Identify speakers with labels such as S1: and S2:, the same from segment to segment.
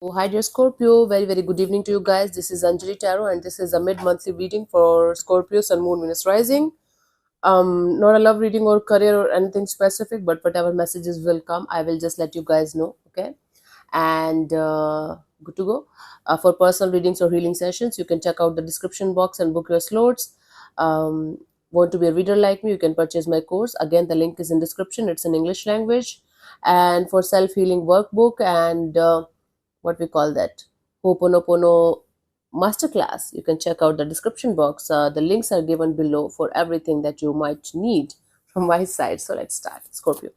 S1: Oh, hi dear Scorpio, very very good evening to you guys. This is Anjali Tarot and this is a mid-monthly reading for Scorpio Sun Moon Venus Rising. Not a love reading or career or anything specific, but whatever messages will come, I will just let you guys know. Okay, and good to go. For personal readings or healing sessions, you can check out the description box and book your slots. Want to be a reader like me, you can purchase my course. Again, the link is in description. It's in English language. And for self-healing workbook and what we call that Ho'oponopono masterclass, you can check out the description box. The links are given below for everything that you might need from my side. So let's start. Scorpio.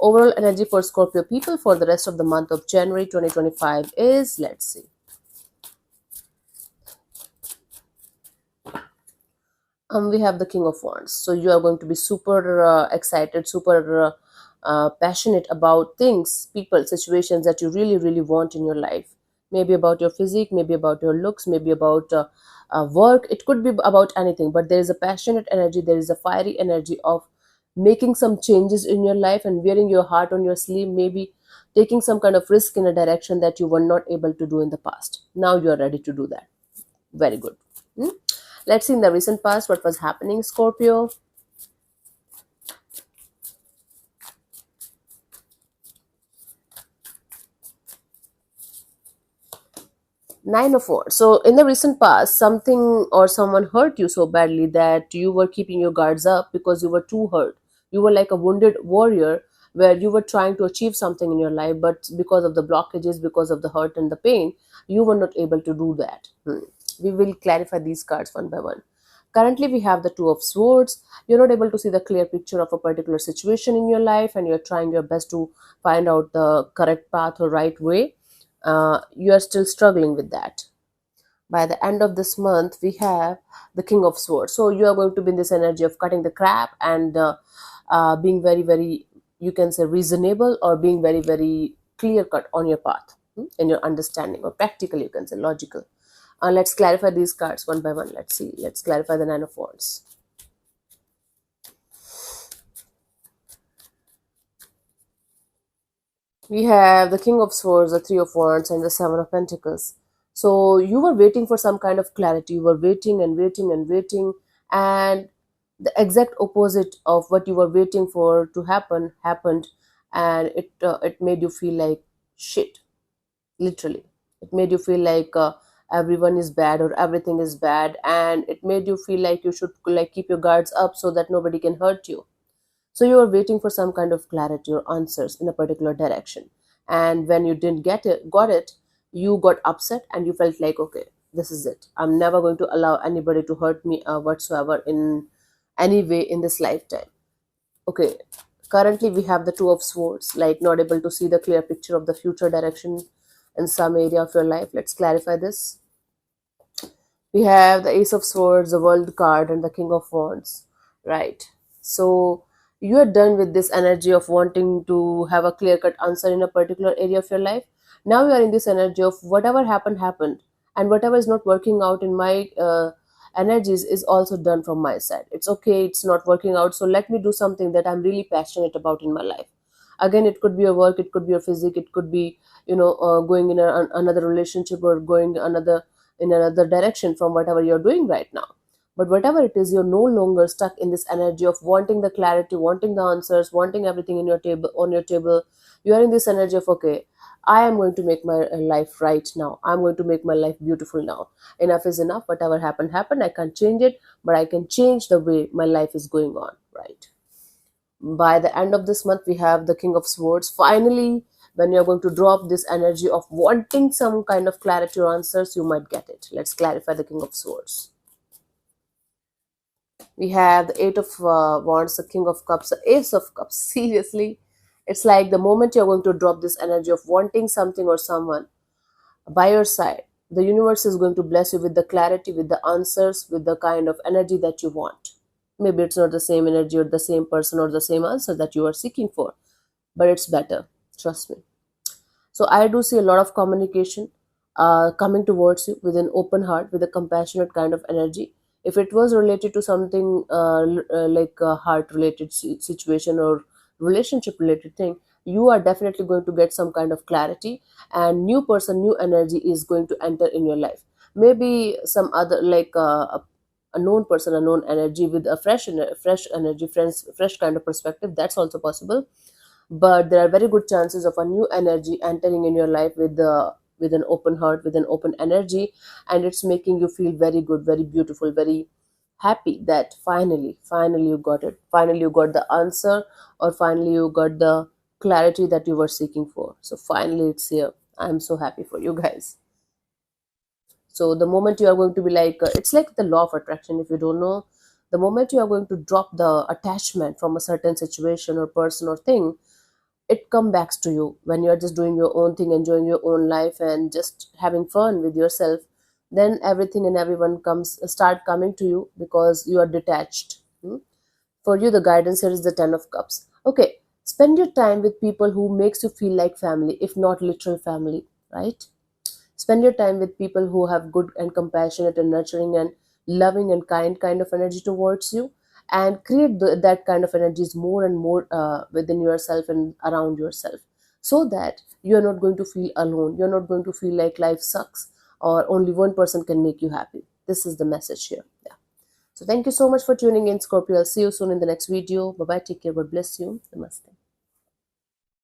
S1: Overall energy for Scorpio people for the rest of the month of January 2025 is, let's see. We have the King of Wands. So you are going to be super excited, super passionate about things, people, situations that you really, really want in your life. Maybe about your physique, maybe about your looks, maybe about work. It could be about anything, but there is a passionate energy, there is a fiery energy of making some changes in your life and wearing your heart on your sleeve, maybe taking some kind of risk in a direction that you were not able to do in the past. Now you are ready to do that. Very good. Hmm? Let's see in the recent past what was happening, Scorpio. Nine of Wands. So in the recent past, something or someone hurt you so badly that you were keeping your guards up because you were too hurt. You were like a wounded warrior where you were trying to achieve something in your life, but because of the blockages, because of the hurt and the pain, you were not able to do that. We will clarify these cards one by one. Currently, we have the Two of Swords. You're not able to see the clear picture of a particular situation in your life, and you're trying your best to find out the correct path or right way. You are still struggling with that. By the end of this month, we have the King of Swords. So you are going to be in this energy of cutting the crap and being very, very, you can say, reasonable, or being very, very clear cut on your path, in your understanding, or practical, you can say, logical. Let's clarify these cards one by one. Let's see. Let's clarify the Nine of Wands. We have the King of Swords, the Three of Wands, and the Seven of Pentacles. So you were waiting for some kind of clarity. You were waiting and waiting and waiting, and the exact opposite of what you were waiting for to happen happened, and it made you feel like shit. Literally, it made you feel like everyone is bad or everything is bad, and it made you feel like you should like keep your guards up so that nobody can hurt you. So you were waiting for some kind of clarity or answers in a particular direction. And when you didn't got it, you got upset and you felt like, okay, this is it. I'm never going to allow anybody to hurt me whatsoever in any way in this lifetime. Okay, currently we have the Two of Swords, like not able to see the clear picture of the future direction in some area of your life. Let's clarify this. We have the Ace of Swords, the World card, and the King of Wands, right? So you are done with this energy of wanting to have a clear cut answer in a particular area of your life. Now you are in this energy of whatever happened happened, and whatever is not working out in my energies is also done from my side. It's okay, it's not working out, so let me do something that I'm really passionate about in my life. Again, it could be your work, it could be your physique, it could be, going in another relationship, or going another in another direction from whatever you're doing right now. But whatever it is, you're no longer stuck in this energy of wanting the clarity, wanting the answers, wanting everything in your table on your table. You are in this energy of, okay, I am going to make my life right now. I'm going to make my life beautiful now. Enough is enough. Whatever happened happened. I can't change it, but I can change the way my life is going on, right? By the end of this month, we have the King of Swords. Finally, when you're going to drop this energy of wanting some kind of clarity or answers, you might get it. Let's clarify the King of Swords. We have the Eight of Wands, the King of Cups, the Ace of Cups. Seriously, it's like the moment you're going to drop this energy of wanting something or someone by your side, the universe is going to bless you with the clarity, with the answers, with the kind of energy that you want. Maybe it's not the same energy or the same person or the same answer that you are seeking for, but it's better. Trust me. So I do see a lot of communication coming towards you with an open heart, with a compassionate kind of energy. If it was related to something like a heart related situation or relationship related thing, you are definitely going to get some kind of clarity, and new person, new energy is going to enter in your life. Maybe some other, like a known person, a known energy with a fresh energy, fresh kind of perspective, that's also possible. But there are very good chances of a new energy entering in your life with an open heart, with an open energy, and it's making you feel very good, very beautiful, very happy that finally you got it, finally you got the answer, or finally you got the clarity that you were seeking for. So finally it's here. I'm so happy for you guys. So the moment you are going to be like, it's like the law of attraction, if you don't know, the moment you are going to drop the attachment from a certain situation or person or thing, it come back to you when you're just doing your own thing, enjoying your own life and just having fun with yourself. Then everything and everyone comes start coming to you because you are detached. For you, the guidance here is the 10 of cups. Okay, spend your time with people who makes you feel like family, if not literal family, right? Spend your time with people who have good and compassionate and nurturing and loving and kind of energy towards you, and create that kind of energies more and more within yourself and around yourself, so that you are not going to feel alone, you're not going to feel like life sucks or only one person can make you happy. This is the message here. Yeah. So thank you so much for tuning in, Scorpio. I'll see you soon in the next video. Bye bye, take care, God bless you. Namaste.